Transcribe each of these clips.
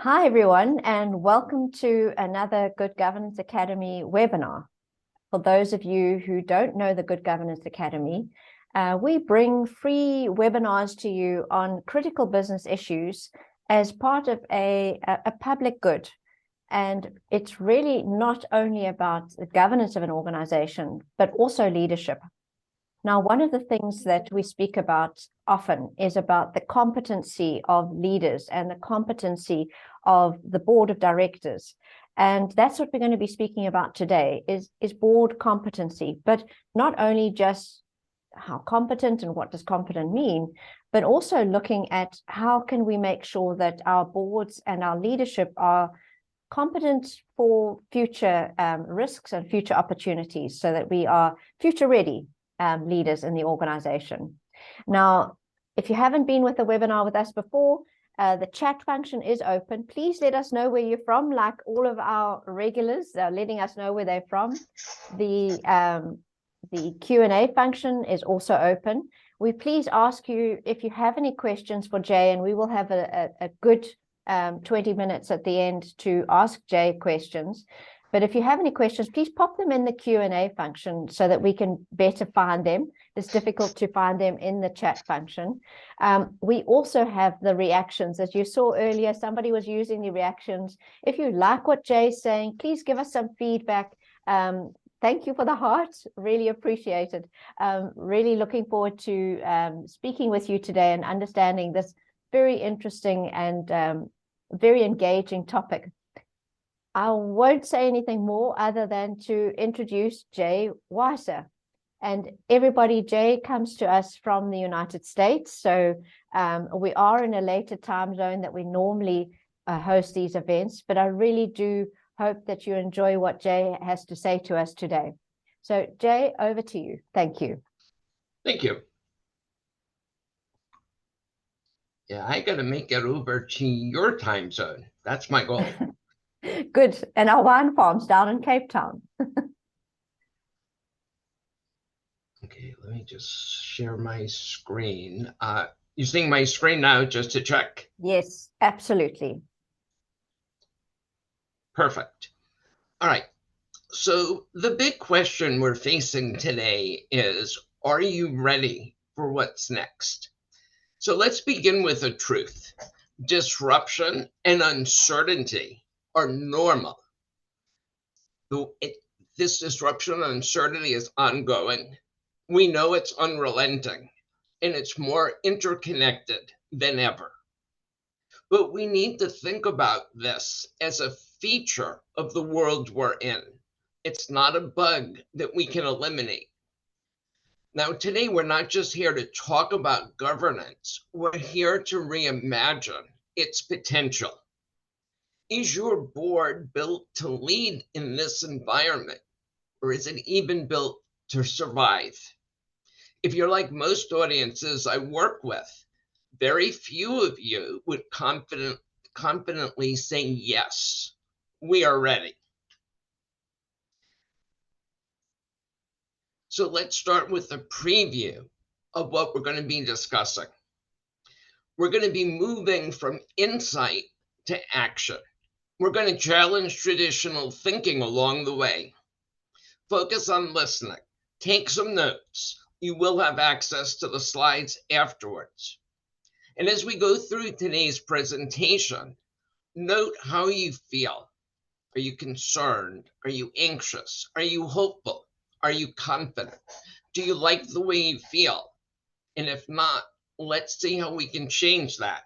Hi, everyone, and welcome to another Good Governance Academy webinar. For those of you who don't know the Good Governance Academy, we bring free webinars to you on critical business issues as part of a public good. And it's really not only about the governance of an organization, but also leadership. Now, one of the things that we speak about often is about the competency of leaders and the competency of the board of directors. And that's what we're going to be speaking about today is board competency, but not only just how competent and what does competent mean, but also looking at how can we make sure that our boards and our leadership are competent for future risks and future opportunities so that we are future ready leaders in the organization. Now, if you haven't been with a webinar with us before, the chat function is open. Please let us know where you're from, like all of our regulars are letting us know where they're from. The Q&A function is also open. We please ask you if you have any questions for Jay, and we will have a good 20 minutes at the end to ask Jay questions. But if you have any questions, please pop them in the Q&A function so that we can better find them. It's difficult to find them in the chat function. We also have the reactions. As you saw earlier, somebody was using the reactions. If you like what Jay's saying, please give us some feedback. Thank you for the heart. Really appreciate it. Really looking forward to speaking with you today and understanding this very interesting and very engaging topic. I won't say anything more other than to introduce Jay Weiser. And everybody, Jay comes to us from the United States. So we are in a later time zone that we normally host these events, but I really do hope that you enjoy what Jay has to say to us today. So Jay, over to you. Thank you. Thank you. Yeah, I got to make it over to your time zone. That's my goal. Good. And our wine farms down in Cape Town. Okay, let me just share my screen. You seeing my screen now just to check? Yes, absolutely. Perfect. All right. So the big question we're facing today is, are you ready for what's next? So let's begin with a truth. Disruption and uncertainty are normal. This disruption and uncertainty is ongoing. We know it's unrelenting, and it's more interconnected than ever. But we need to think about this as a feature of the world we're in. It's not a bug that we can eliminate. Now, today, we're not just here to talk about governance. We're here to reimagine its potential. Is your board built to lead in this environment, or is it even built to survive? If you're like most audiences I work with, very few of you would confidently say, yes, we are ready. So let's start with a preview of what we're going to be discussing. We're going to be moving from insight to action. We're going to challenge traditional thinking along the way. Focus on listening. Take some notes. You will have access to the slides afterwards. And as we go through today's presentation, note how you feel. Are you concerned? Are you anxious? Are you hopeful? Are you confident? Do you like the way you feel? And if not, let's see how we can change that.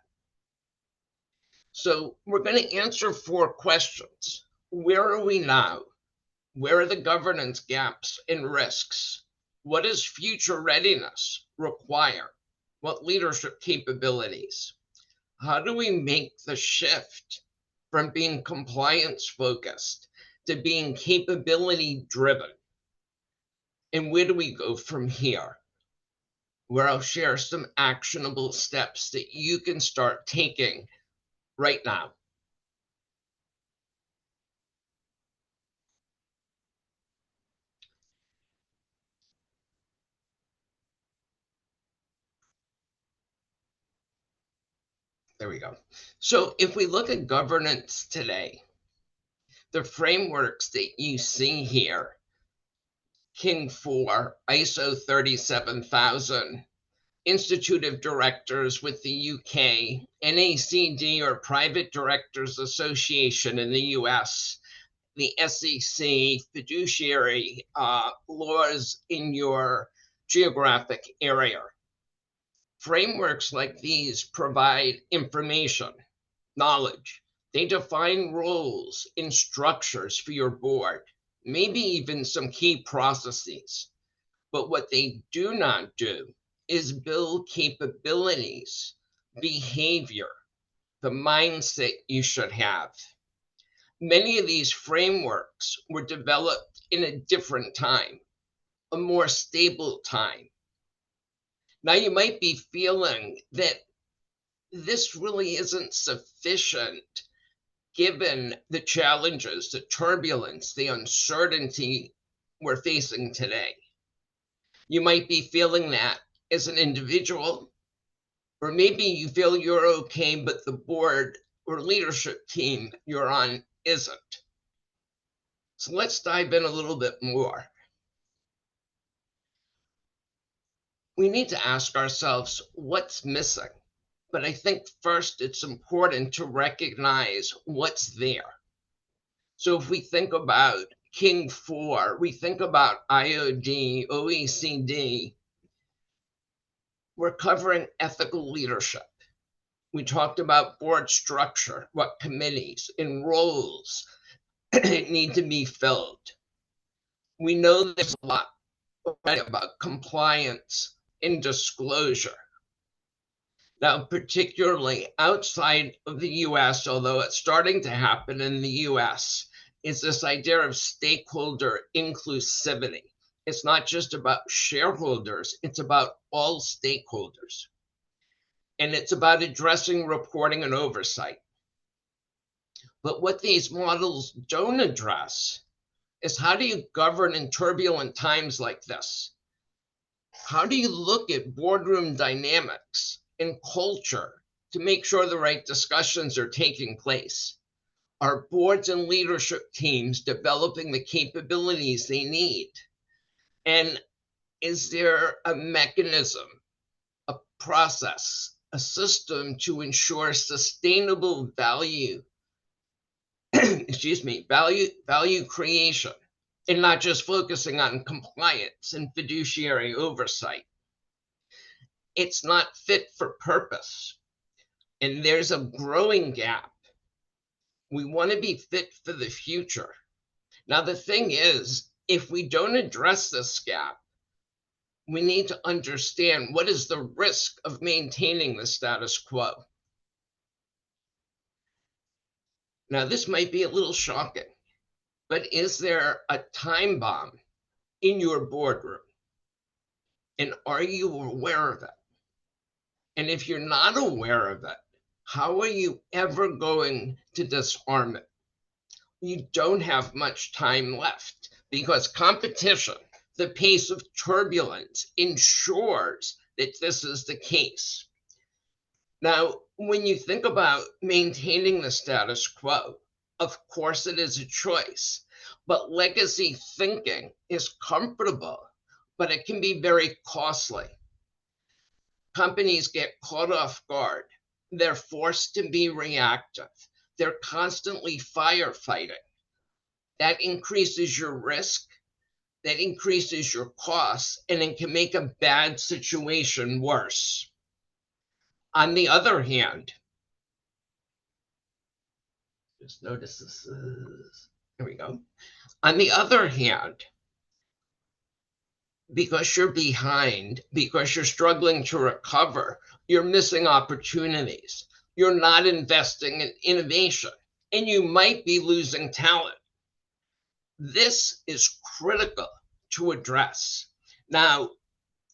So we're going to answer 4 questions. Where are we now? Where are the governance gaps and risks? What does future readiness require? What leadership capabilities? How do we make the shift from being compliance focused to being capability driven? And where do we go from here? Where I'll share some actionable steps that you can start taking right now. There we go. So if we look at governance today, the frameworks that you see here, King 4, ISO 37000, Institute of Directors with the UK, NACD or Private Directors Association in the US, the SEC, fiduciary laws in your geographic area. Frameworks like these provide information, knowledge. They define roles and structures for your board, maybe even some key processes. But what they do not do is build capabilities, behavior, the mindset you should have. Many of these frameworks were developed in a different time, a more stable time. Now, you might be feeling that this really isn't sufficient given the challenges, the turbulence, the uncertainty we're facing today. You might be feeling that as an individual, or maybe you feel you're okay, but the board or leadership team you're on isn't. So let's dive in a little bit more. We need to ask ourselves what's missing. But I think first it's important to recognize what's there. So if we think about King 4, we think about IOD, OECD, we're covering ethical leadership. We talked about board structure, what committees and roles need to be filled. We know there's a lot already about compliance and disclosure. Now, particularly outside of the US, although it's starting to happen in the US, is this idea of stakeholder inclusivity. It's not just about shareholders, it's about all stakeholders. And it's about addressing reporting and oversight. But what these models don't address is how do you govern in turbulent times like this? How do you look at boardroom dynamics and culture to make sure the right discussions are taking place? Are boards and leadership teams developing the capabilities they need? And is there a mechanism, a process, a system to ensure sustainable value, value creation, and not just focusing on compliance and fiduciary oversight? It's not fit for purpose. And there's a growing gap. We want to be fit for the future. Now, the thing is, if we don't address this gap, we need to understand what is the risk of maintaining the status quo. Now, this might be a little shocking, but is there a time bomb in your boardroom? And are you aware of it? And if you're not aware of it, how are you ever going to disarm it? You don't have much time left because competition, the pace of turbulence, ensures that this is the case. Now, when you think about maintaining the status quo, of course it is a choice, but legacy thinking is comfortable, but it can be very costly. Companies get caught off guard. They're forced to be reactive. They're constantly firefighting. That increases your risk, that increases your costs, and it can make a bad situation worse. On the other hand, just notice this is, here we go. On the other hand, because you're behind, because you're struggling to recover, you're missing opportunities. You're not investing in innovation, and you might be losing talent. This is critical to address. Now,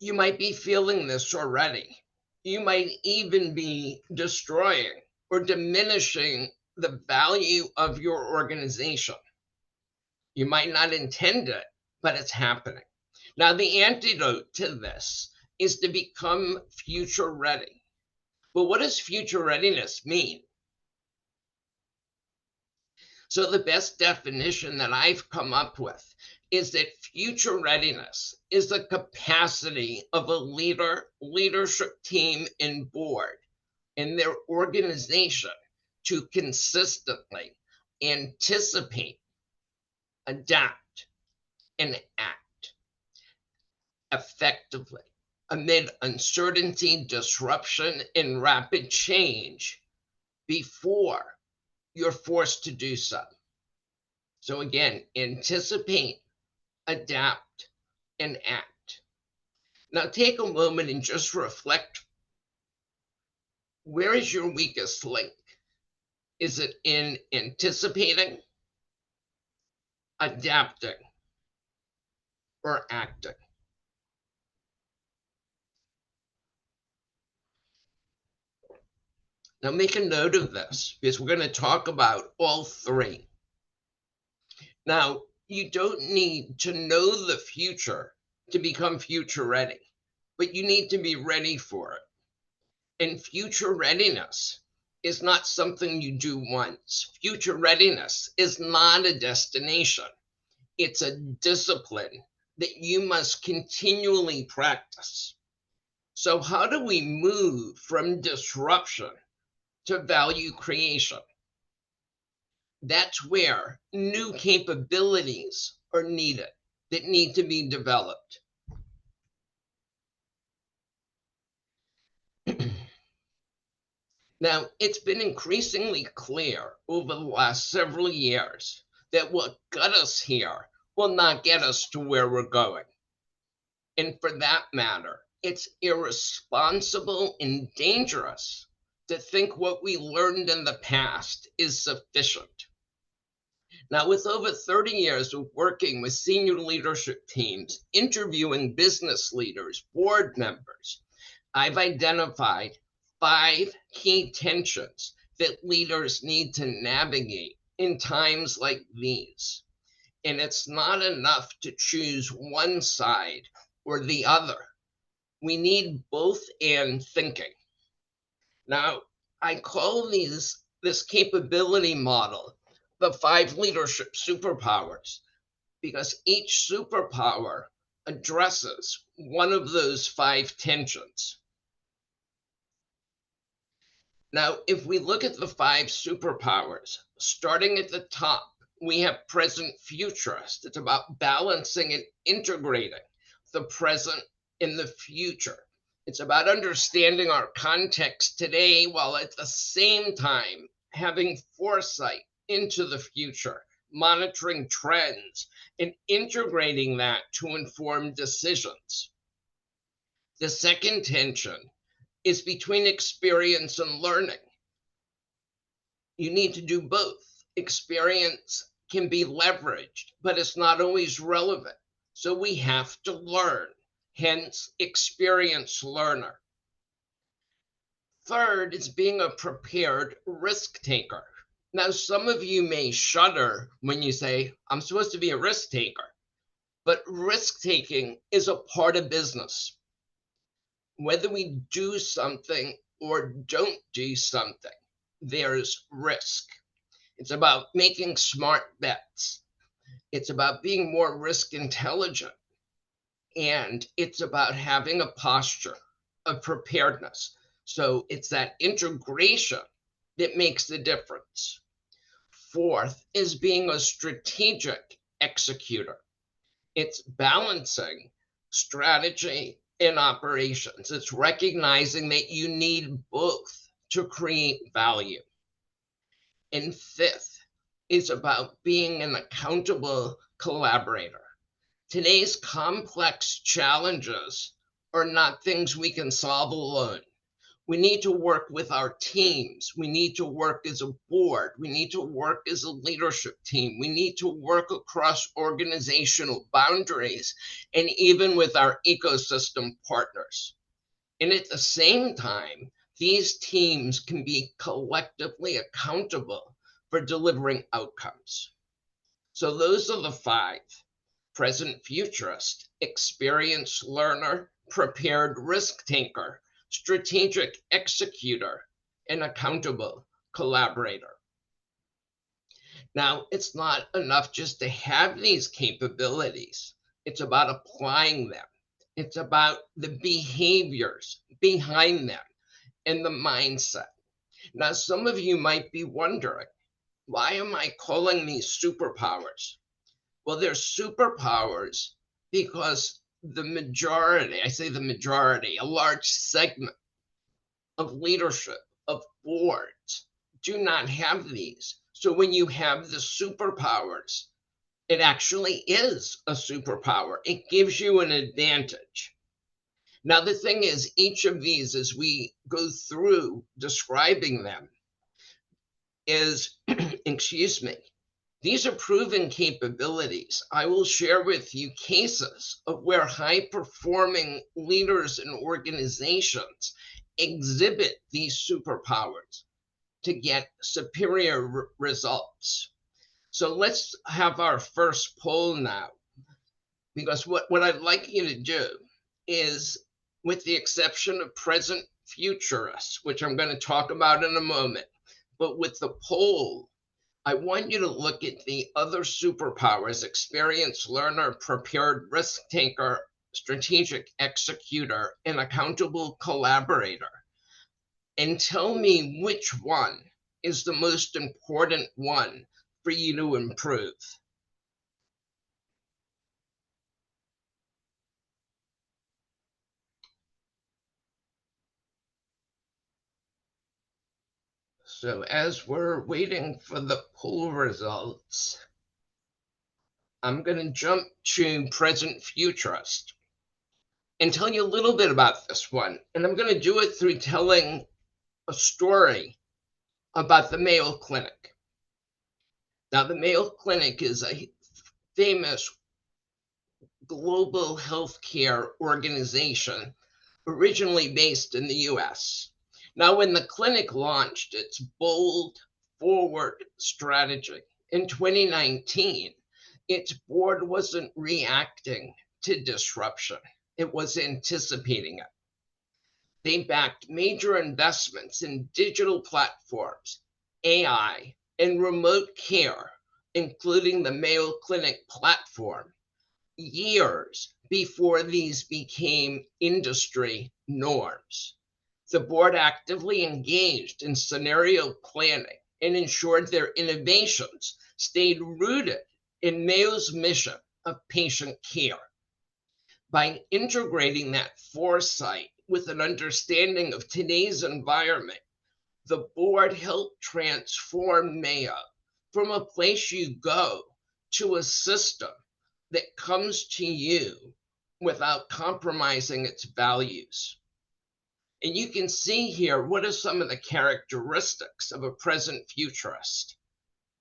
you might be feeling this already. You might even be destroying or diminishing the value of your organization. You might not intend it, but it's happening. Now, the antidote to this is to become future ready. But what does future readiness mean? So the best definition that I've come up with is that future readiness is the capacity of a leadership team, and board in their organization to consistently anticipate, adapt, and act effectively amid uncertainty, disruption, and rapid change before you're forced to do so. So again, anticipate, adapt, and act. Now take a moment and just reflect. Where is your weakest link? Is it in anticipating, adapting, or acting? Now make a note of this because we're going to talk about all three. Now, you don't need to know the future to become future ready, but you need to be ready for it. And future readiness is not something you do once. Future readiness is not a destination. It's a discipline that you must continually practice. So how do we move from disruption to value creation? That's where new capabilities are needed that need to be developed. Now, it's been increasingly clear over the last several years that what got us here will not get us to where we're going. And for that matter, it's irresponsible and dangerous to think what we learned in the past is sufficient. Now, with over 30 years of working with senior leadership teams, interviewing business leaders, board members, I've identified 5 key tensions that leaders need to navigate in times like these. And it's not enough to choose one side or the other. We need both and thinking. Now, I call this capability model the 5 leadership superpowers because each superpower addresses one of those 5 tensions. Now, if we look at the 5 superpowers, starting at the top, we have present futurist. It's about balancing and integrating the present and the future. It's about understanding our context today while at the same time having foresight into the future, monitoring trends, and integrating that to inform decisions. The second tension is between experience and learning. You need to do both. Experience can be leveraged, but it's not always relevant. So we have to learn, hence, experienced learner. Third is being a prepared risk taker. Now, some of you may shudder when you say, I'm supposed to be a risk taker, but risk taking is a part of business. Whether we do something or don't do something, there's risk. It's about making smart bets. It's about being more risk intelligent. And it's about having a posture of preparedness. So it's that integration that makes the difference. Fourth is being a strategic executor. It's balancing strategy and operations. It's recognizing that you need both to create value. And fifth is about being an accountable collaborator. Today's complex challenges are not things we can solve alone. We need to work with our teams. We need to work as a board. We need to work as a leadership team. We need to work across organizational boundaries and even with our ecosystem partners. And at the same time, these teams can be collectively accountable for delivering outcomes. So those are the 5: present futurist, experienced learner, prepared risk taker, strategic executor, and accountable collaborator. Now, it's not enough just to have these capabilities. It's about applying them. It's about the behaviors behind them and the mindset. Now, some of you might be wondering, why am I calling these superpowers? Well, they're superpowers because the majority, I say the majority, a large segment of leadership, of boards, do not have these. So when you have the superpowers, it actually is a superpower. It gives you an advantage. Now, the thing is, each of these, as we go through describing them, is, excuse me, these are proven capabilities. I will share with you cases of where high performing leaders and organizations exhibit these superpowers to get superior results. So let's have our first poll now, because what I'd like you to do is, with the exception of present futurists, which I'm going to talk about in a moment, but with the poll, I want you to look at the other superpowers: experienced learner, prepared risk taker, strategic executor, and accountable collaborator, and tell me which one is the most important one for you to improve. So as we're waiting for the poll results, I'm going to jump to present futurist and tell you a little bit about this one. And I'm going to do it through telling a story about the Mayo Clinic. Now, the Mayo Clinic is a famous global healthcare organization originally based in the US. Now, when the clinic launched its bold forward strategy in 2019, its board wasn't reacting to disruption, it was anticipating it. They backed major investments in digital platforms, AI, and remote care, including the Mayo Clinic platform, years before these became industry norms. The board actively engaged in scenario planning and ensured their innovations stayed rooted in Mayo's mission of patient care. By integrating that foresight with an understanding of today's environment, the board helped transform Mayo from a place you go to a system that comes to you without compromising its values. And you can see here, what are some of the characteristics of a present futurist?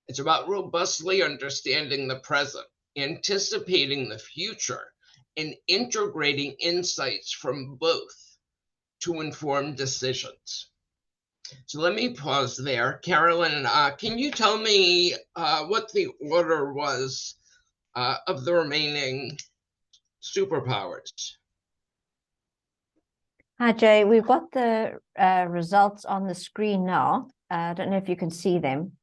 It's about robustly understanding the present, anticipating the future, and integrating insights from both to inform decisions. So let me pause there. Carolyn, can you tell me what the order was of the remaining superpowers? Hi, Jay. We've got the results on the screen now. I don't know if you can see them.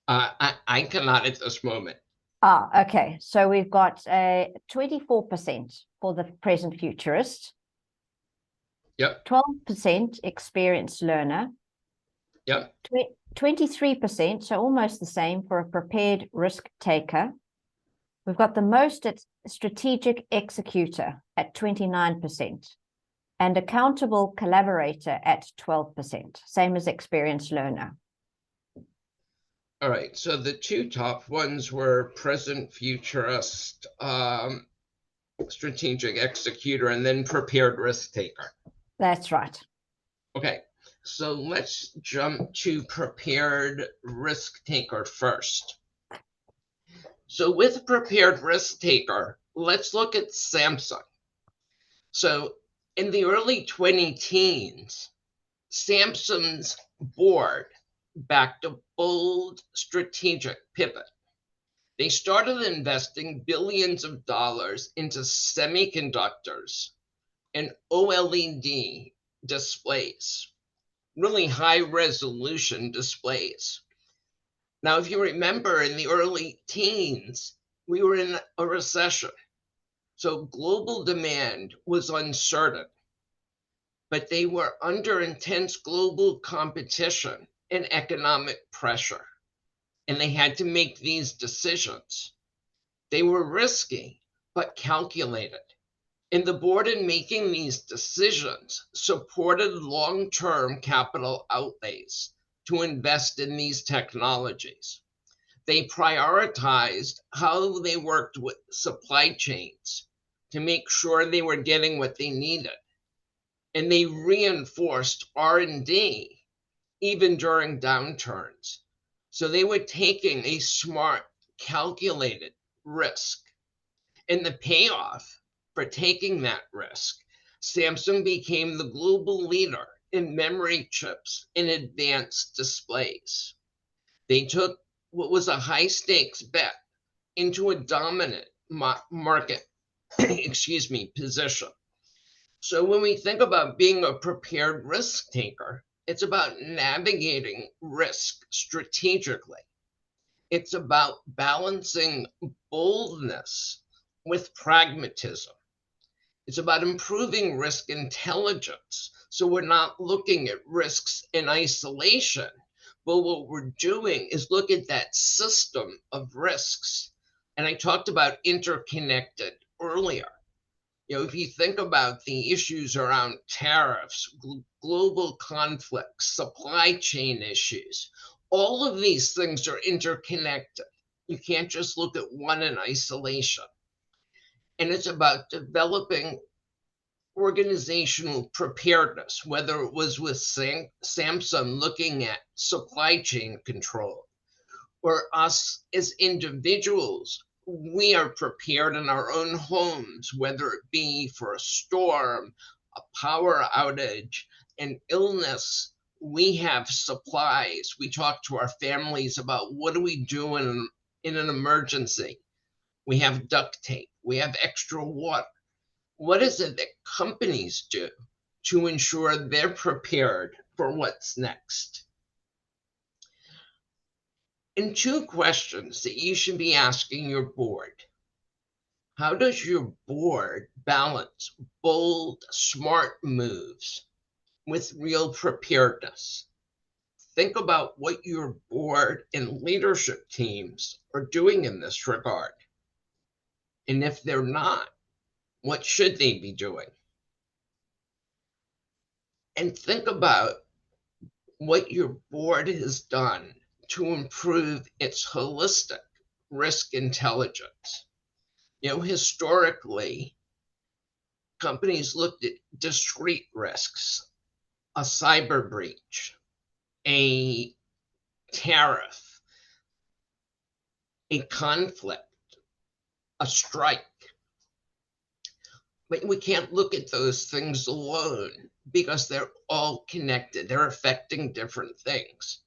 I cannot at this moment. Okay. So we've got 24% for the present futurist. Yep. 12% experienced learner. Yep. 23%, so almost the same, for a prepared risk taker. We've got the most at strategic executor at 29%. And accountable collaborator at 12%, same as experienced learner. All right, so the two top ones were present futurist, strategic executor, and then prepared risk taker. That's right. Okay, so let's jump to prepared risk taker first. So with prepared risk taker, let's look at Samsung. So in the early 2010s, Samsung's board backed a bold strategic pivot. They started investing billions of dollars into semiconductors and OLED displays, really high resolution displays. Now, if you remember in the early teens, we were in a recession. So global demand was uncertain, but they were under intense global competition and economic pressure, and they had to make these decisions. They were risky, but calculated. And the board, in making these decisions, supported long-term capital outlays to invest in these technologies. They prioritized how they worked with supply chains to make sure they were getting what they needed. And they reinforced R&D even during downturns. So they were taking a smart, calculated risk. And the payoff for taking that risk, Samsung became the global leader in memory chips and advanced displays. They took what was a high stakes bet into a dominant market position. So when we think about being a prepared risk taker, it's about navigating risk strategically. It's about balancing boldness with pragmatism. It's about improving risk intelligence. So we're not looking at risks in isolation, but what we're doing is look at that system of risks. And I talked about interconnected earlier. If you think about the issues around tariffs, global conflicts, supply chain issues, all of these things are interconnected. You can't just look at one in isolation. And it's about developing organizational preparedness, whether it was with Samsung looking at supply chain control, or us as individuals, we are prepared in our own homes, whether it be for a storm, a power outage, an illness. We have supplies. We talk to our families about what do we do in an emergency. We have duct tape. We have extra water. What is it that companies do to ensure they're prepared for what's next? And two questions that you should be asking your board. How does your board balance bold, smart moves with real preparedness? Think about what your board and leadership teams are doing in this regard. And if they're not, what should they be doing? And think about what your board has done to improve its holistic risk intelligence. Historically, companies looked at discrete risks, a cyber breach, a tariff, a conflict, a strike. But we can't look at those things alone because they're all connected. They're affecting different things.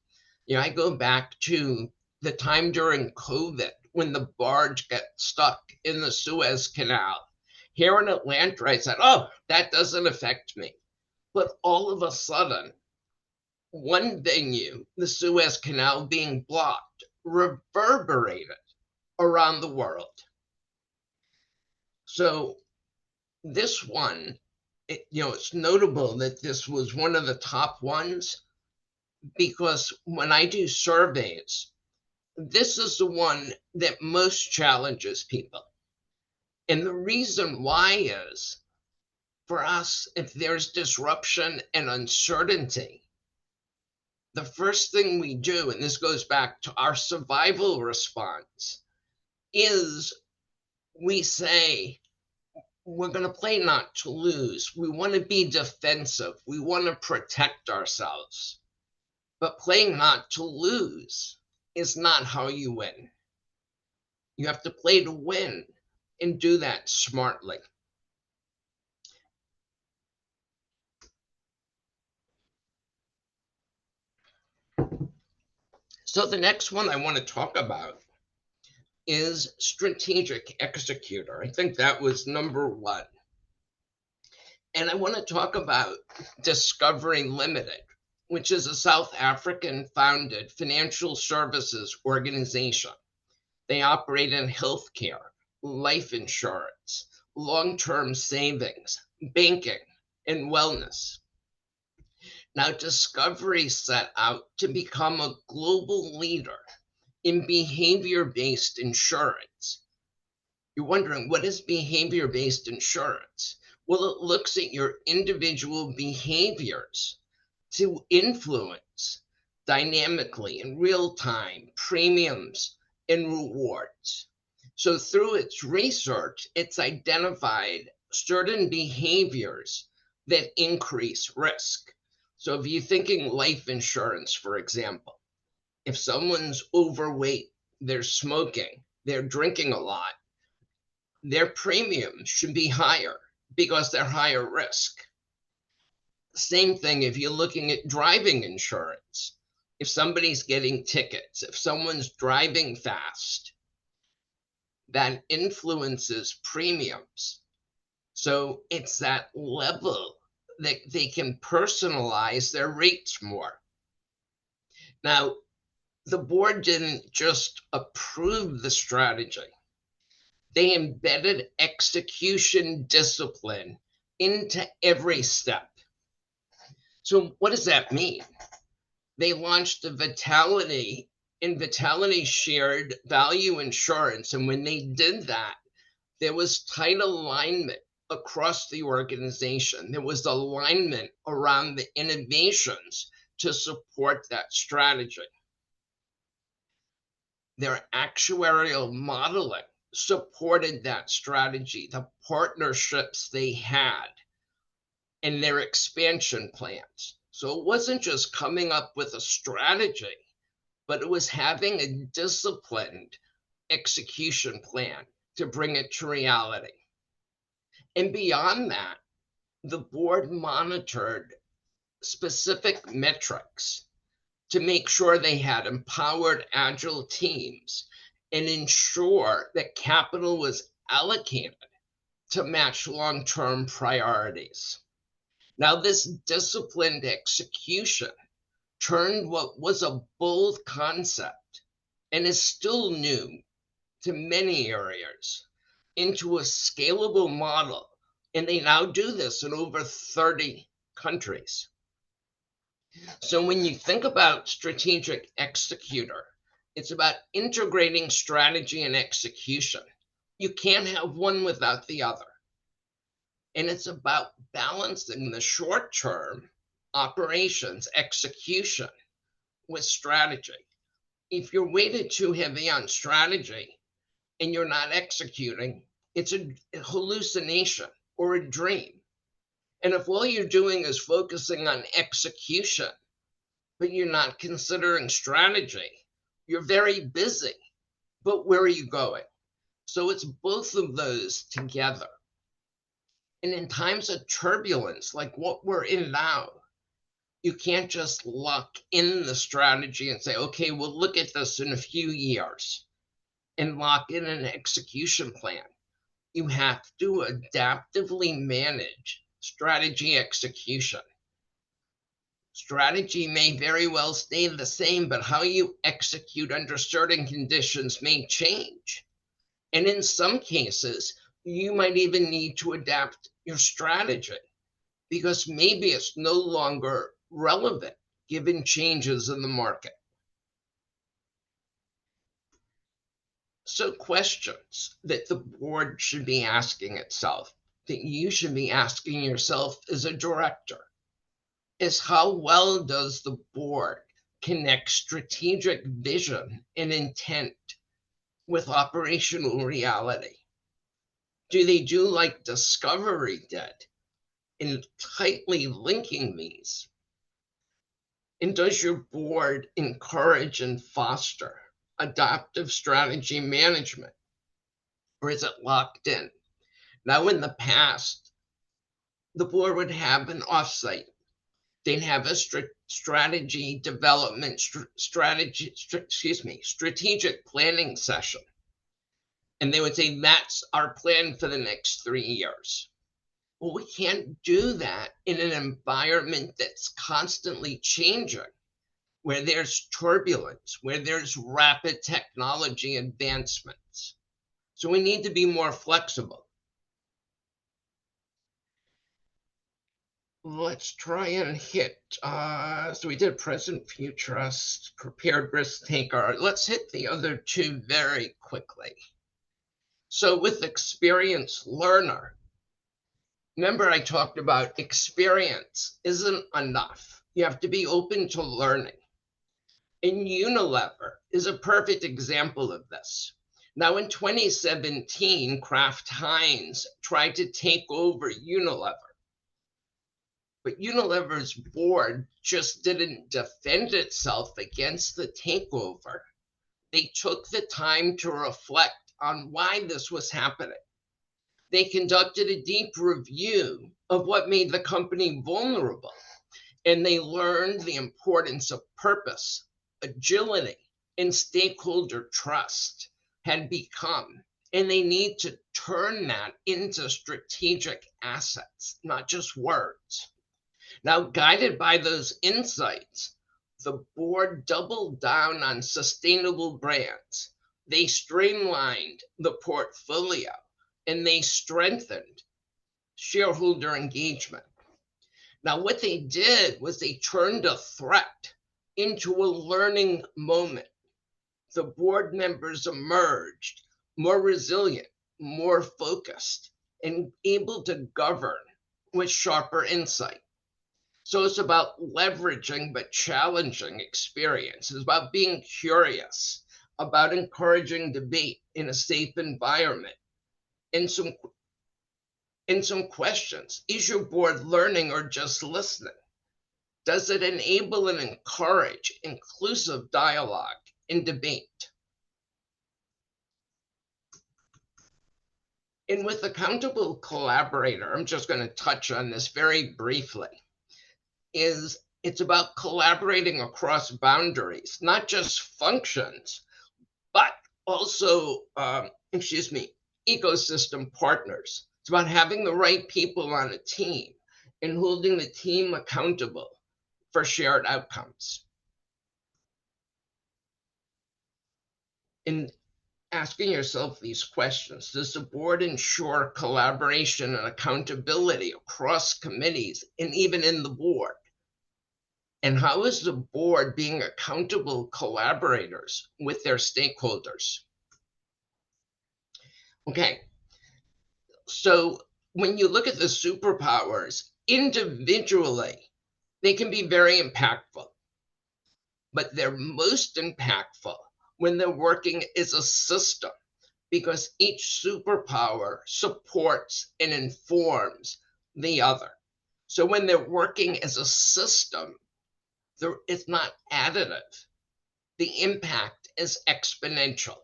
I go back to the time during COVID when the barge got stuck in the Suez Canal. Here in Atlanta, I said, oh, that doesn't affect me. But all of a sudden, one venue, the Suez Canal being blocked, reverberated around the world. So this one, it's notable that this was one of the top ones because when I do surveys, this is the one that most challenges people. And the reason why is, for us, if there's disruption and uncertainty, the first thing we do, and this goes back to our survival response, is we say, we're going to play not to lose. We want to be defensive. We want to protect ourselves. But playing not to lose is not how you win. You have to play to win and do that smartly. So the next one I want to talk about is strategic executor. I think that was number one. And I want to talk about Discovery Limited, which is a South African founded financial services organization. They operate in healthcare, life insurance, long term savings, banking, and wellness. Now, Discovery set out to become a global leader in behavior based insurance. You're wondering, what is behavior based insurance? Well, it looks at your individual behaviors to influence dynamically in real time premiums and rewards. So, through its research, it's identified certain behaviors that increase risk. So, if you're thinking life insurance, for example, if someone's overweight, they're smoking, they're drinking a lot, their premiums should be higher because they're higher risk. Same thing if you're looking at driving insurance. If somebody's getting tickets, if someone's driving fast, that influences premiums. So it's that level that they can personalize their rates more. Now, the board didn't just approve the strategy, they embedded execution discipline into every step. So, what does that mean? They launched the Vitality, and Vitality shared value insurance. And when they did that, there was tight alignment across the organization. There was alignment around the innovations to support that strategy. Their actuarial modeling supported that strategy, the partnerships they had, and their expansion plans. So it wasn't just coming up with a strategy, but it was having a disciplined execution plan to bring it to reality. And beyond that, the board monitored specific metrics to make sure they had empowered agile teams and ensure that capital was allocated to match long-term priorities. Now, this disciplined execution turned what was a bold concept and is still new to many areas into a scalable model. And they now do this in over 30 countries. So when you think about strategic executor, it's about integrating strategy and execution. You can't have one without the other. And it's about balancing the short term operations execution with strategy. If you're weighted too heavy on strategy and you're not executing, it's a hallucination or a dream. And if all you're doing is focusing on execution, but you're not considering strategy, you're very busy. But where are you going? So it's both of those together. And in times of turbulence, like what we're in now, you can't just lock in the strategy and say, okay, we'll look at this in a few years and lock in an execution plan. You have to adaptively manage strategy execution. Strategy may very well stay the same, but how you execute under certain conditions may change. And in some cases, you might even need to adapt your strategy because maybe it's no longer relevant given changes in the market. So, questions that the board should be asking itself, that you should be asking yourself as a director, is how well does the board connect strategic vision and intent with operational reality? Do they do like Discovery did in tightly linking these? And does your board encourage and foster adaptive strategy management? Or is it locked in? Now, in the past, the board would have an offsite. They'd have a strategy development, strategic planning session. And they would say, that's our plan for the next 3 years. Well, we can't do that in an environment that's constantly changing, where there's turbulence, where there's rapid technology advancements. So we need to be more flexible. Let's try and hit, so we did present, futurist, prepared risk taker. Let's hit the other two very quickly. So with experienced learner, remember I talked about experience isn't enough. You have to be open to learning. And Unilever is a perfect example of this. Now, in 2017, Kraft Heinz tried to take over Unilever, but Unilever's board just didn't defend itself against the takeover. They took the time to reflect on why this was happening. They conducted a deep review of what made the company vulnerable, and they learned the importance of purpose, agility, and stakeholder trust had become. And they need to turn that into strategic assets, not just words. Now, guided by those insights, the board doubled down on sustainable brands. They streamlined the portfolio and they strengthened shareholder engagement. Now, what they did was they turned a threat into a learning moment. The board members emerged more resilient, more focused, and able to govern with sharper insight. So it's about leveraging but challenging experience. It's about being curious, about encouraging debate in a safe environment. And some questions. Is your board learning or just listening? Does it enable and encourage inclusive dialogue and debate? And with accountable collaborator, I'm just going to touch on this very briefly, it's about collaborating across boundaries, not just functions, but also, ecosystem partners. It's about having the right people on a team and holding the team accountable for shared outcomes. And asking yourself these questions: does the board ensure collaboration and accountability across committees and even in the board? And how is the board being accountable collaborators with their stakeholders? Okay, so when you look at the superpowers individually, they can be very impactful, but they're most impactful when they're working as a system, because each superpower supports and informs the other. So when they're working as a system, it's not additive. The impact is exponential.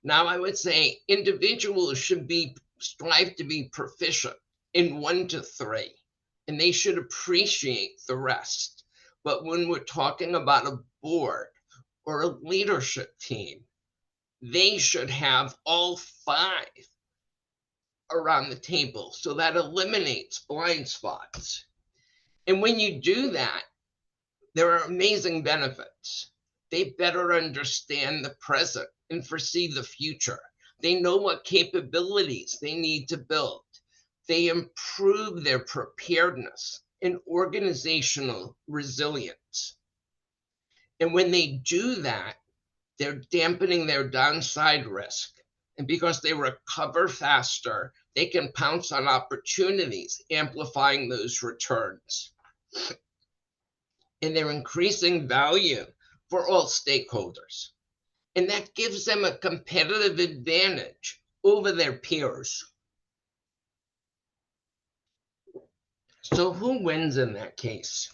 Now, I would say individuals should strive to be proficient in 1 to 3, and they should appreciate the rest. But when we're talking about a board or a leadership team, they should have all 5 around the table. So that eliminates blind spots. And when you do that, there are amazing benefits. They better understand the present and foresee the future. They know what capabilities they need to build. They improve their preparedness and organizational resilience. And when they do that, they're dampening their downside risk. And because they recover faster, they can pounce on opportunities, amplifying those returns. And they're increasing value for all stakeholders. And that gives them a competitive advantage over their peers. So who wins in that case?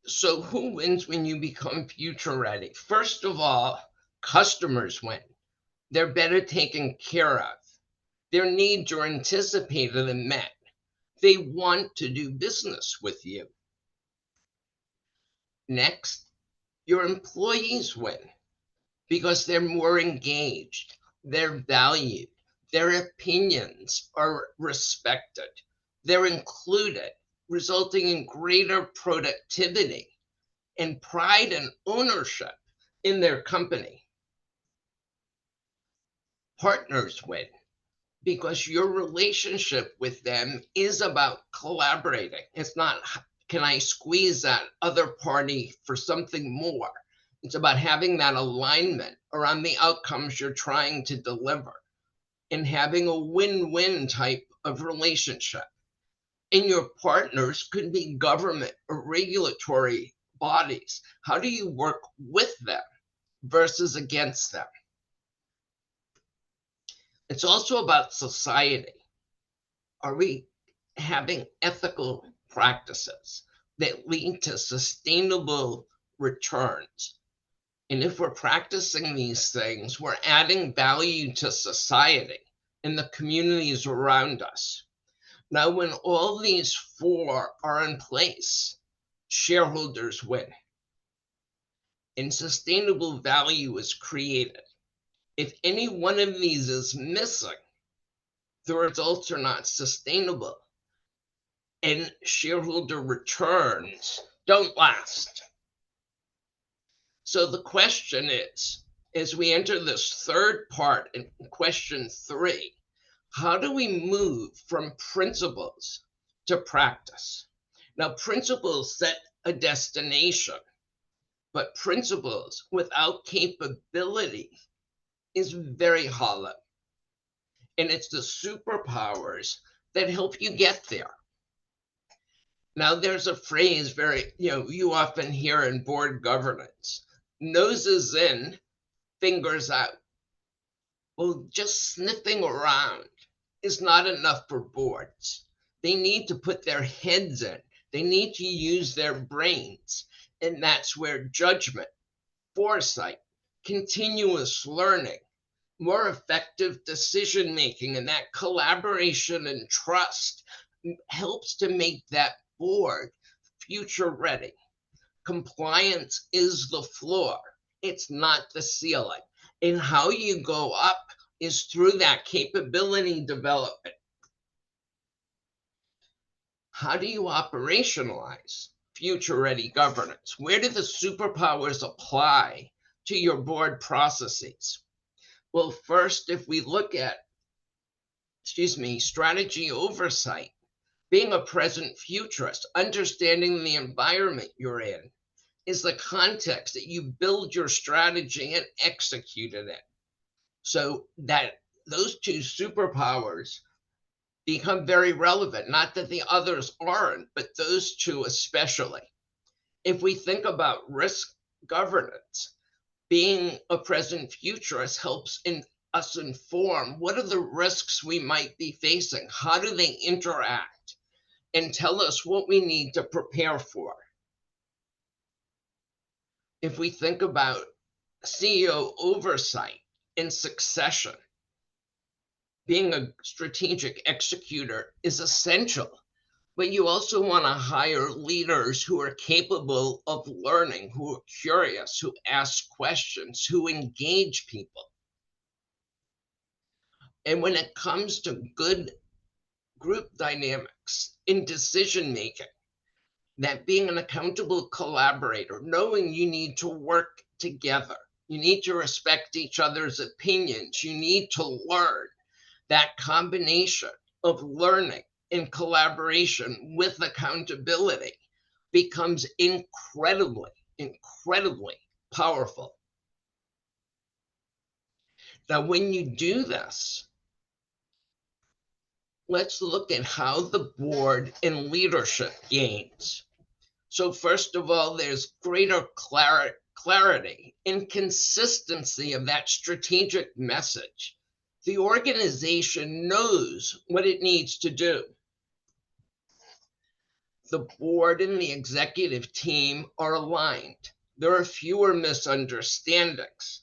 So who wins when you become future ready? First of all, customers win. They're better taken care of. Their needs are anticipated and met. They want to do business with you. Next, Your employees win because they're more engaged, they're valued, their opinions are respected, they're included, resulting in greater productivity and pride and ownership in their company. Partners win because your relationship with them is about collaborating. It's not, can I squeeze that other party for something more? It's about having that alignment around the outcomes you're trying to deliver and having a win-win type of relationship. And your partners could be government or regulatory bodies. How do you work with them versus against them? It's also about society. Are we having ethical practices that lead to sustainable returns? And if we're practicing these things, we're adding value to society and the communities around us. Now, when all these four are in place, shareholders win and sustainable value is created. If any one of these is missing, the results are not sustainable and shareholder returns don't last. So the question is, as we enter this third part in question 3, how do we move from principles to practice? Now, principles set a destination, but principles without capability is very hollow. And it's the superpowers that help you get there. Now, there's a phrase you often hear in board governance: noses in, fingers out. Well, just sniffing around is not enough for boards. They need to put their heads in. They need to use their brains. And that's where judgment, foresight, continuous learning, more effective decision making, and that collaboration and trust helps to make that board future ready. Compliance is the floor, it's not the ceiling. And how you go up is through that capability development. How do you operationalize future ready governance? Where do the superpowers apply to your board processes? Well, first, if we look at, strategy oversight, being a present futurist, understanding the environment you're in is the context that you build your strategy and execute it in. So that those two superpowers become very relevant. Not that the others aren't, but those two especially. If we think about risk governance, being a present futurist helps us inform what are the risks we might be facing, how do they interact, and tell us what we need to prepare for. If we think about CEO oversight and succession, being a strategic executor is essential, but you also want to hire leaders who are capable of learning, who are curious, who ask questions, who engage people. And when it comes to good group dynamics in decision making, that being an accountable collaborator, knowing you need to work together, you need to respect each other's opinions, you need to learn, that combination of learning and collaboration with accountability becomes incredibly, incredibly powerful. Now, when you do this, let's look at how the board and leadership gains. So first of all, there's greater clarity and consistency of that strategic message. The organization knows what it needs to do. The board and the executive team are aligned. There are fewer misunderstandings.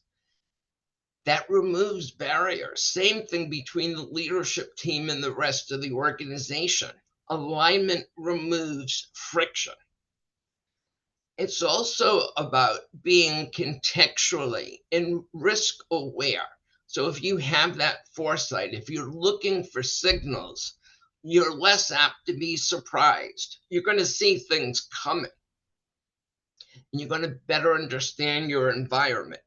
That removes barriers. Same thing between the leadership team and the rest of the organization. Alignment removes friction. It's also about being contextually and risk aware. So if you have that foresight, if you're looking for signals, you're less apt to be surprised. You're going to see things coming, and you're going to better understand your environment.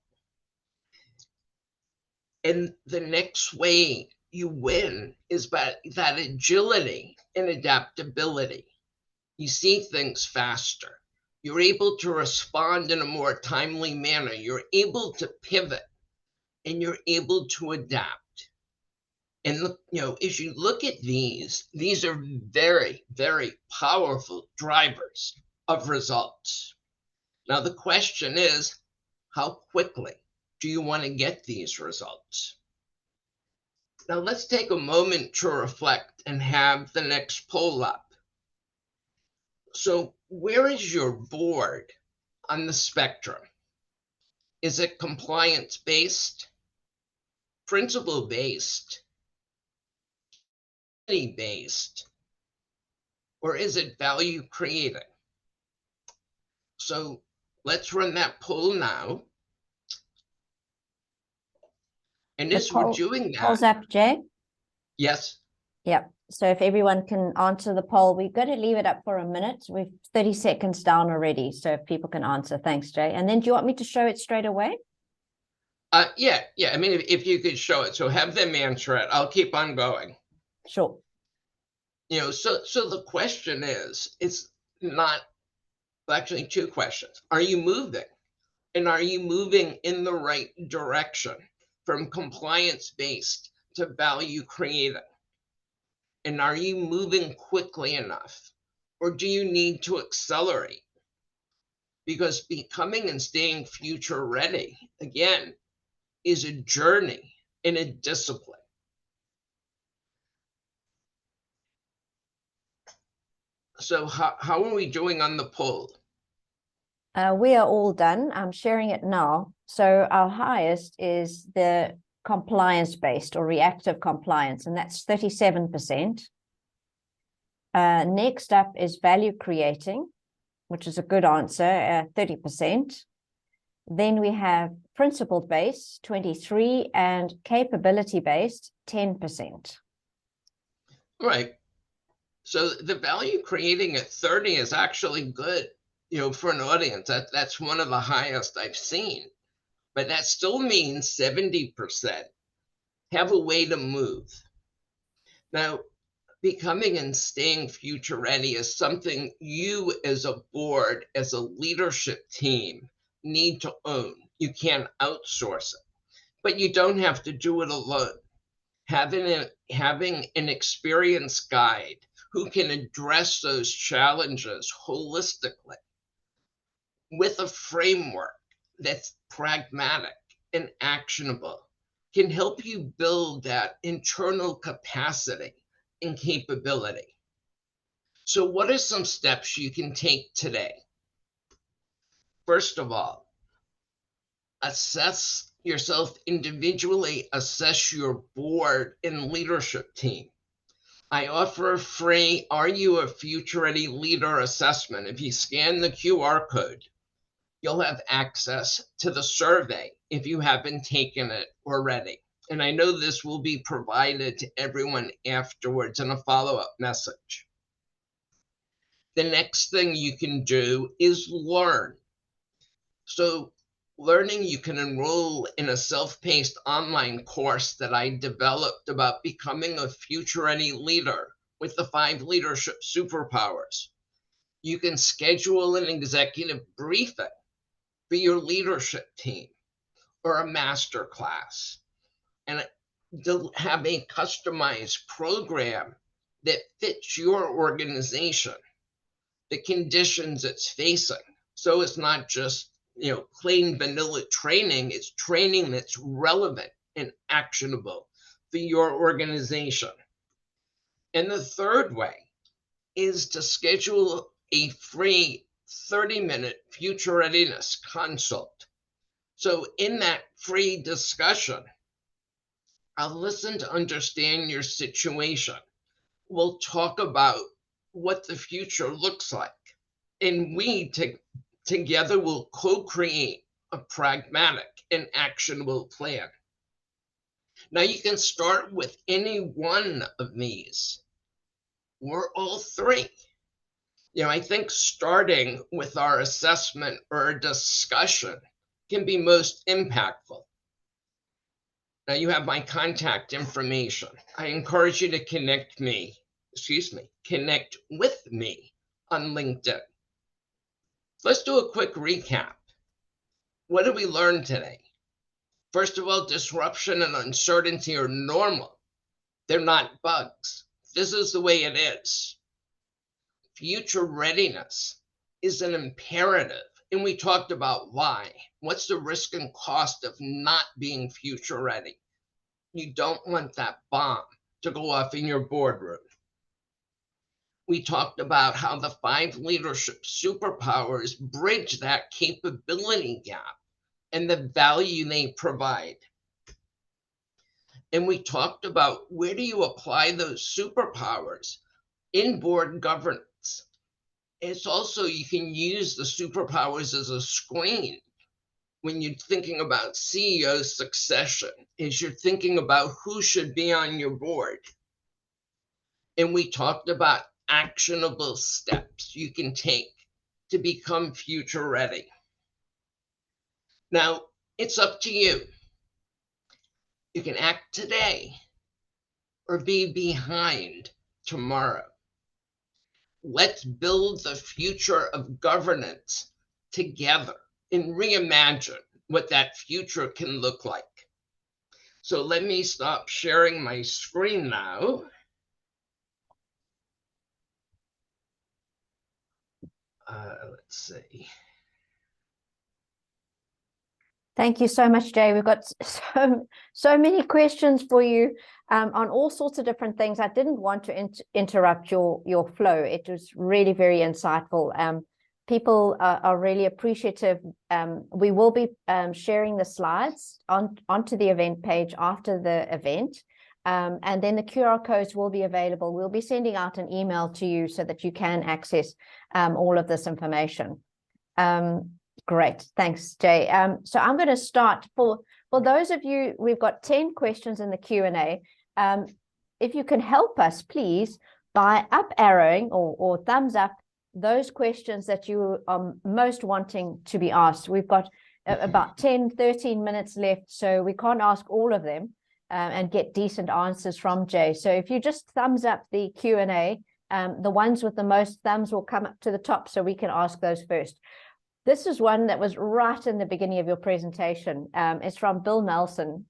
And the next way you win is by that agility and adaptability. You see things faster. You're able to respond in a more timely manner. You're able to pivot and you're able to adapt. And look, as you look at these are very, very powerful drivers of results. Now, the question is, how quickly do you want to get these results? Now, let's take a moment to reflect and have the next poll up. So, where is your board on the spectrum? Is it compliance based, principle based, based, or is it value creating? So, let's run that poll now. And as we're doing that, poll's up, Jay. Yes. Yep. So if everyone can answer the poll, we've got to leave it up for a minute. We've 30 seconds down already. So if people can answer, thanks, Jay. And then do you want me to show it straight away? Yeah. I mean, if you could show it, so have them answer it. I'll keep on going. Sure. So the question is, it's not actually two questions. Are you moving? And are you moving in the right direction from compliance based to value creating? And are you moving quickly enough? Or do you need to accelerate? Because becoming and staying future ready, again, is a journey and a discipline. So how are we doing on the poll? We are all done. I'm sharing it now. So our highest is the compliance-based or reactive compliance, and that's 37%. Next up is value creating, which is a good answer, 30%. Then we have principle-based, 23%, and capability-based, 10%. Right. So the value creating at 30 is actually good, for an audience. That's one of the highest I've seen. But that still means 70% have a way to move. Now, becoming and staying future ready is something you as a board, as a leadership team, need to own. You can't outsource it, but you don't have to do it alone. Having an experienced guide who can address those challenges holistically with a framework that's pragmatic and actionable can help you build that internal capacity and capability. So, what are some steps you can take today? First of all, assess yourself individually, assess your board and leadership team. I offer a free Are You a Future Ready Leader assessment. If you scan the QR code, you'll have access to the survey if you haven't taken it already. And I know this will be provided to everyone afterwards in a follow-up message. The next thing you can do is learn. So learning, you can enroll in a self-paced online course that I developed about becoming a future-ready leader with the 5 Leadership Superpowers. You can schedule an executive briefing for your leadership team or a master class and have a customized program that fits your organization, the conditions it's facing. So it's not just plain vanilla training, it's training that's relevant and actionable for your organization. And the third way is to schedule a free 30-minute future readiness consult. So in that free discussion, I'll listen to understand your situation. We'll talk about what the future looks like. And we Together we'll co-create a pragmatic and actionable plan. Now you can start with any one of these or all three. I think starting with our assessment or a discussion can be most impactful. Now you have my contact information. I encourage you to connect with me on LinkedIn. Let's do a quick recap. What did we learn today? First of all, disruption and uncertainty are normal. They're not bugs. This is the way it is. Future readiness is an imperative, and we talked about why. What's the risk and cost of not being future ready? You don't want that bomb to go off in your boardroom. We talked about how the 5 leadership superpowers bridge that capability gap and the value they provide. And we talked about where do you apply those superpowers in board governance. It's also, you can use the superpowers as a screen when you're thinking about CEO succession, as you're thinking about who should be on your board. And we talked about actionable steps you can take to become future ready. Now, it's up to you. You can act today or be behind tomorrow. Let's build the future of governance together and reimagine what that future can look like. So let me stop sharing my screen now. Let's see. Thank you so much, Jay. We've got so many questions for you on all sorts of different things. I didn't want to interrupt your flow. It was really very insightful. People are really appreciative. We will be sharing the slides onto the event page after the event. And then the QR codes will be available. We'll be sending out an email to you so that you can access all of this information. Great, thanks, Jay. So I'm going to start. For those of you, we've got 10 questions in the Q&A. If you can help us, please, by up arrowing or thumbs up those questions that you are most wanting to be asked. We've got about 10-13 minutes left, so we can't ask all of them and get decent answers from Jay. So if you just thumbs up the Q&A, the ones with the most thumbs will come up to the top so we can ask those first. This is one that was right in the beginning of your presentation. It's from Bill Nelson.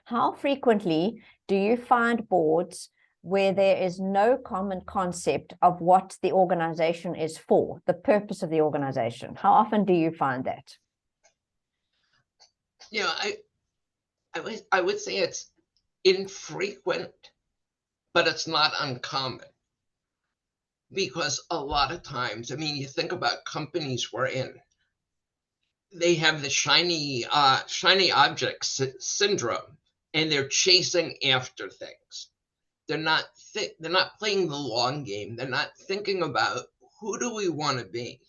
How frequently do you find boards where there is no common concept of what the organization is for, the purpose of the organization? How often do you find that? I would say it's infrequent, but it's not uncommon. Because a lot of times, you think about companies we're in, they have the shiny object syndrome, and they're chasing after things. They're not playing the long game. They're not thinking about who do we want to be.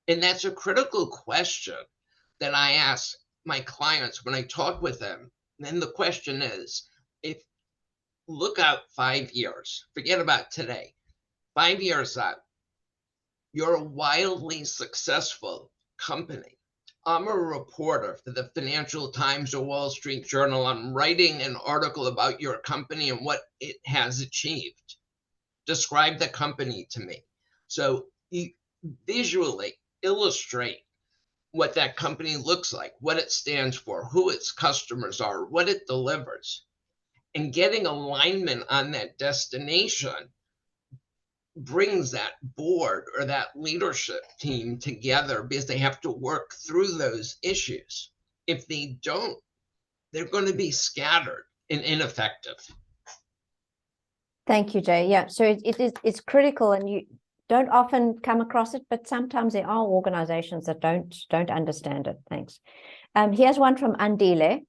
And that's a critical question that I ask my clients when I talk with them. And then the question is, if look out 5 years, forget about today. 5 years out, you're a wildly successful company. I'm a reporter for the Financial Times or Wall Street Journal. I'm writing an article about your company and what it has achieved. Describe the company to me. So you visually illustrate what that company looks like, what it stands for, who its customers are, what it delivers. And getting alignment on that destination brings that board or that leadership team together, because they have to work through those issues. If they don't, they're going to be scattered and ineffective. Thank you, Jay. Yeah, so it's critical, and you don't often come across it, but sometimes there are organizations that don't understand it. Thanks. Here's one from Andile.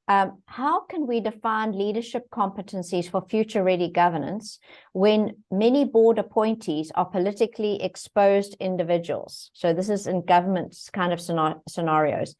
How can we define leadership competencies for future-ready governance when many board appointees are politically exposed individuals? So this is in government kind of scenarios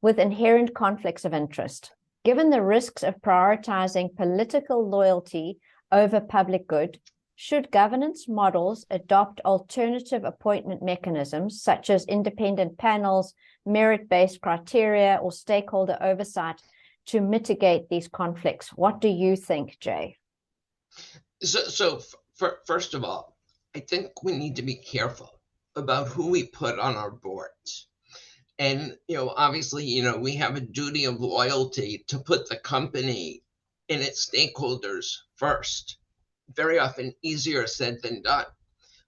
with inherent conflicts of interest. Given the risks of prioritizing political loyalty over public good, should governance models adopt alternative appointment mechanisms such as independent panels, merit-based criteria, or stakeholder oversight to mitigate these conflicts? What do you think, Jay? First of all, I think we need to be careful about who we put on our boards. And, obviously, we have a duty of loyalty to put the company and its stakeholders first. Very often easier said than done.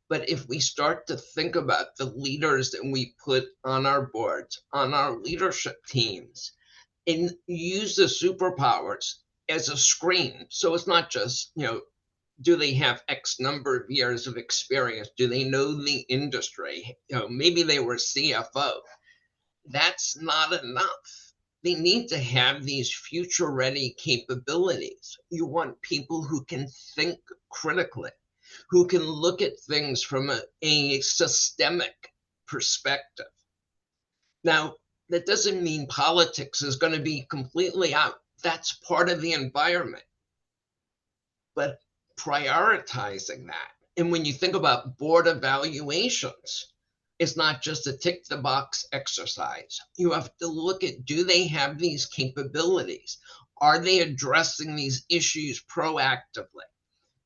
But if we start to think about the leaders that we put on our boards, on our leadership teams, and use the superpowers as a screen. So it's not just, do they have X number of years of experience? Do they know the industry? Maybe they were CFO. That's not enough. They need to have these future ready capabilities. You want people who can think critically, who can look at things from a systemic perspective. Now, that doesn't mean politics is going to be completely out. That's part of the environment. But prioritizing that, and when you think about board evaluations, it's not just a tick the box exercise. You have to look at, do they have these capabilities? Are they addressing these issues proactively?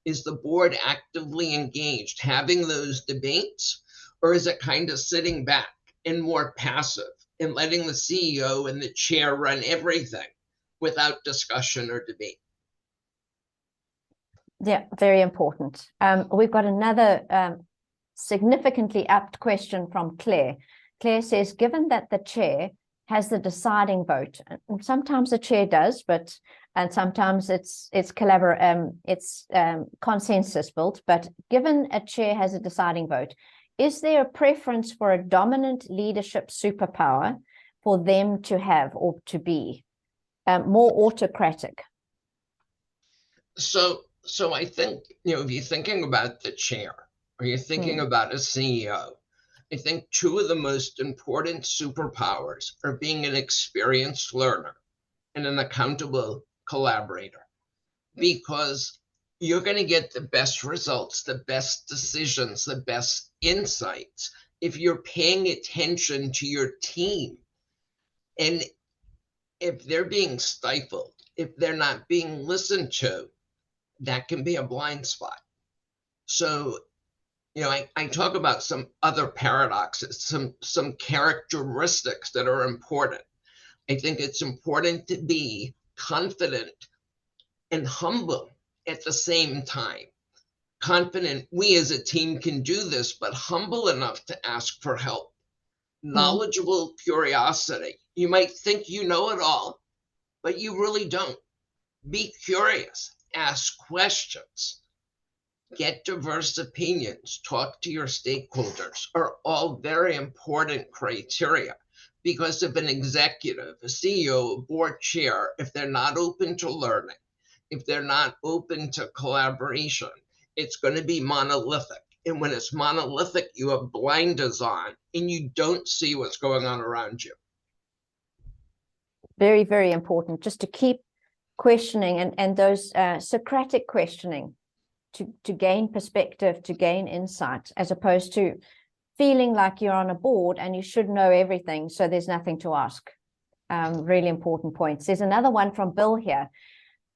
Is the board actively engaged, having those debates? Or is it kind of sitting back and more passive and letting the CEO and the chair run everything without discussion or debate? Yeah, very important. We've got another significantly apt question from Claire. Claire says, given that the chair has the deciding vote, and sometimes the chair does, and sometimes it's consensus built, but given a chair has a deciding vote, is there a preference for a dominant leadership superpower for them to have or to be more autocratic? So I think, if you're thinking about the chair or you're thinking about a CEO, I think two of the most important superpowers are being an experienced learner and an accountable collaborator, because you're going to get the best results, the best decisions, the best insights if you're paying attention to your team. And if they're being stifled, if they're not being listened to, that can be a blind spot. So, I talk about some other paradoxes, some characteristics that are important. I think it's important to be confident and humble at the same time. Confident, we as a team can do this, but humble enough to ask for help. Knowledgeable curiosity. You might think you know it all, but you really don't. Be curious, ask questions, get diverse opinions, talk to your stakeholders are all very important criteria. Because if an executive, a CEO, a board chair, if they're not open to learning, if they're not open to collaboration, it's going to be monolithic. And when it's monolithic, you have blinders on and you don't see what's going on around you. Very, very important, just to keep questioning and those Socratic questioning to gain perspective, to gain insight, as opposed to feeling like you're on a board and you should know everything, so there's nothing to ask. Really important points. There's another one from Bill here.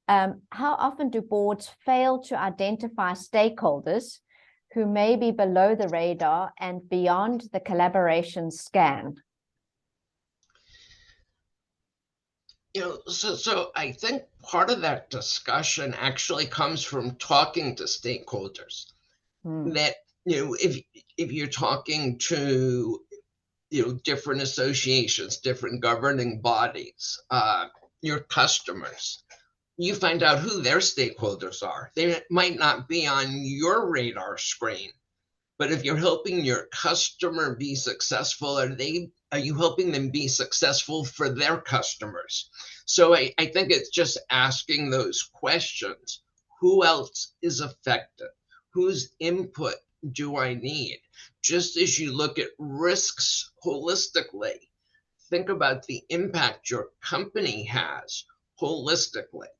How often do boards fail to identify stakeholders who may be below the radar and beyond the collaboration scan? So I think part of that discussion actually comes from talking to stakeholders. That, if you're talking to, different associations, different governing bodies, your customers, you find out who their stakeholders are. They might not be on your radar screen, But if you're helping your customer be successful, are you helping them be successful for their customers? So I think it's just asking those questions. Who else is affected? Whose input do I need? Just as you look at risks holistically, think about the impact your company has holistically.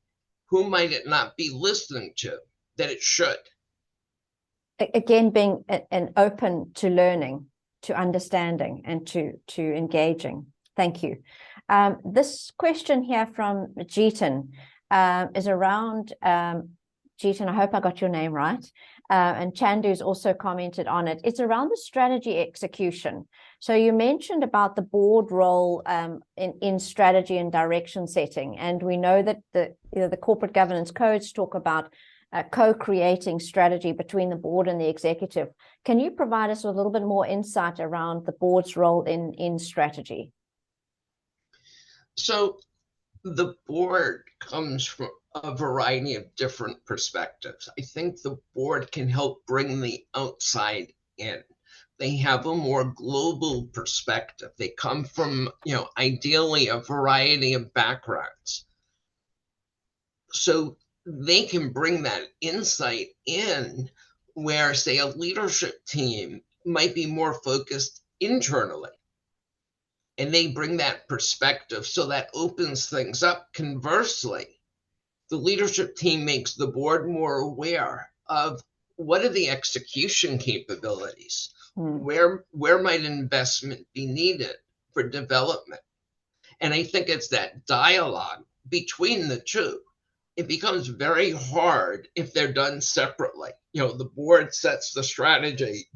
Who might it not be listening to that it should? Again, being an open to learning, to understanding, and to engaging. Thank you. This question here from Jeetan is around, Jeetan, I hope I got your name right, and Chandu's also commented on it. It's around the strategy execution. So you mentioned about the board role in strategy and direction setting, and we know that the corporate governance codes talk about co-creating strategy between the board and the executive. Can you provide us with a little bit more insight around the board's role in strategy? So the board comes from a variety of different perspectives. I think the board can help bring the outside in. They have a more global perspective. They come from, ideally a variety of backgrounds. So they can bring that insight in where, say, a leadership team might be more focused internally. And they bring that perspective, so that opens things up. Conversely, the leadership team makes the board more aware of what are the execution capabilities, where might investment be needed for development. And I think it's that dialogue between the two. It becomes very hard if they're done separately. The board sets the strategy,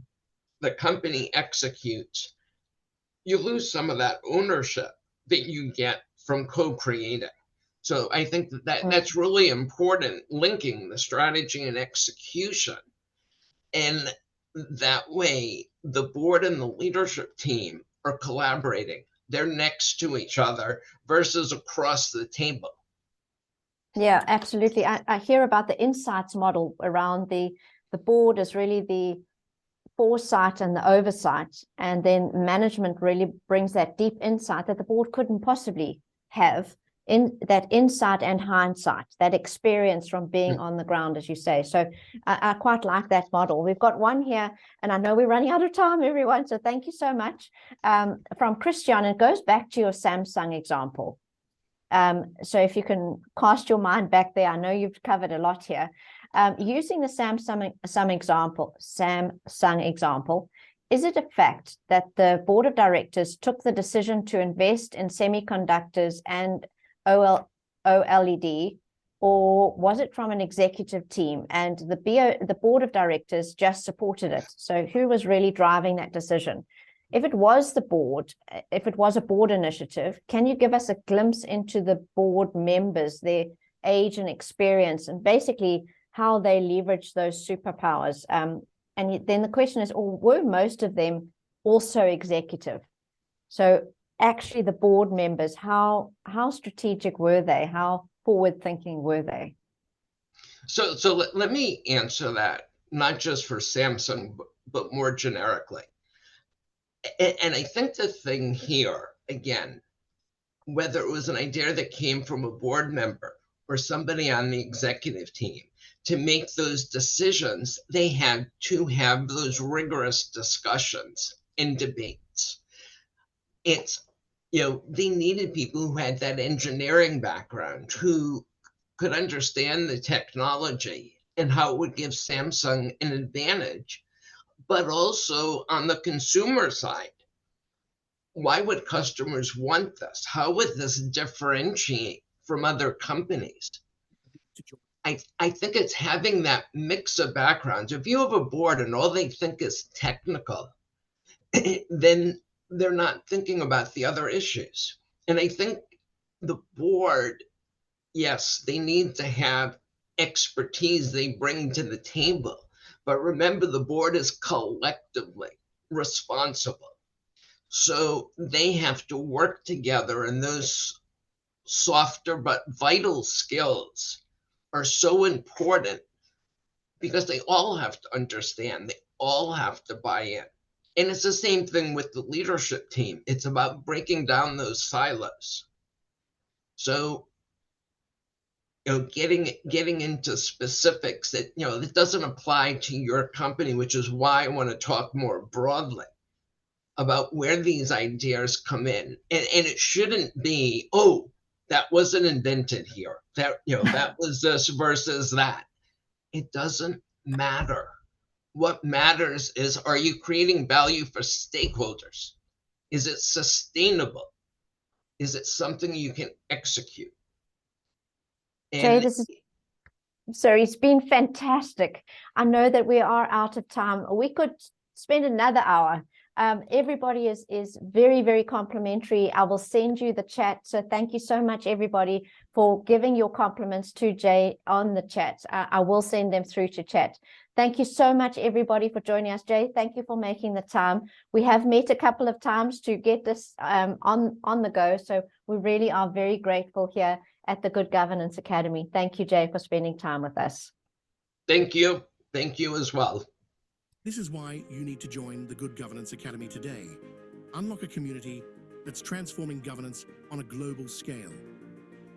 the company executes. You lose some of that ownership that you get from co-creating. So I think that's really important, linking the strategy and execution. And that way, the board and the leadership team are collaborating. They're next to each other versus across the table. Yeah, absolutely. I hear about the insights model around the board is really the foresight and the oversight, and then management really brings that deep insight that the board couldn't possibly have, in that insight and hindsight, that experience from being on the ground, as you say. So I quite like that model. We've got one here, and I know we're running out of time, everyone, so thank you so much. From Christian, it goes back to your Samsung example. So if you can cast your mind back there, I know you've covered a lot here. Using the Samsung example, is it a fact that the board of directors took the decision to invest in semiconductors and OLED, or was it from an executive team and the board of directors just supported it? So who was really driving that decision? If it was the board, if it was a board initiative, can you give us a glimpse into the board members, their age and experience, and basically how they leverage those superpowers? And then the question is, were most of them also executive? So actually the board members, how strategic were they? How forward thinking were they? So let me answer that, not just for Samsung, but more generically. And I think the thing here, again, whether it was an idea that came from a board member or somebody on the executive team, to make those decisions, they had to have those rigorous discussions and debates. It's, they needed people who had that engineering background, who could understand the technology and how it would give Samsung an advantage. But also on the consumer side, why would customers want this? How would this differentiate from other companies? I think it's having that mix of backgrounds. If you have a board and all they think is technical, then they're not thinking about the other issues. And I think the board, yes, they need to have expertise they bring to the table. But remember, the board is collectively responsible. So they have to work together, and those softer but vital skills are so important because they all have to understand. They all have to buy in. And it's the same thing with the leadership team. It's about breaking down those silos. So, getting into specifics that, that doesn't apply to your company, which is why I want to talk more broadly about where these ideas come in. And it shouldn't be, oh, that wasn't invented here. That was this versus that. It doesn't matter. What matters is, are you creating value for stakeholders? Is it sustainable? Is it something you can execute? Jay, And it's been fantastic. I know that we are out of time. We could spend another hour. Everybody is very, very complimentary. I will send you the chat. So thank you so much, everybody, for giving your compliments to Jay on the chat. I will send them through to chat. Thank you so much, everybody, for joining us. Jay, thank you for making the time. We have met a couple of times to get this on the go. So we really are very grateful here at the Good Governance Academy. Thank you, Jay, for spending time with us. Thank you. Thank you as well. This is why you need to join the Good Governance Academy today. Unlock a community that's transforming governance on a global scale.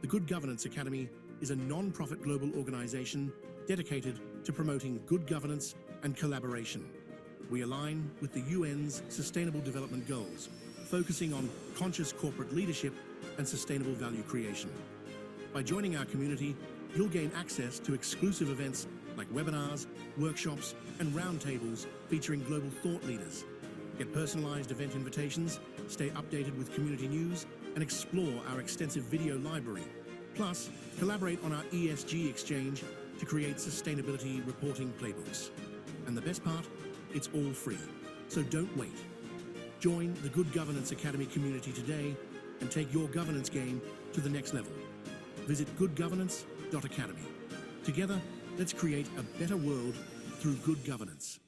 The Good Governance Academy is a non-profit global organization dedicated to promoting good governance and collaboration. We align with the UN's Sustainable Development Goals, focusing on conscious corporate leadership and sustainable value creation. By joining our community, you'll gain access to exclusive events like webinars, workshops, and roundtables featuring global thought leaders. Get personalized event invitations, stay updated with community news, and explore our extensive video library. Plus, collaborate on our ESG exchange to create sustainability reporting playbooks. And the best part, it's all free, so don't wait. Join the Good Governance Academy community today and take your governance game to the next level. Visit goodgovernance.academy. Together, let's create a better world through good governance.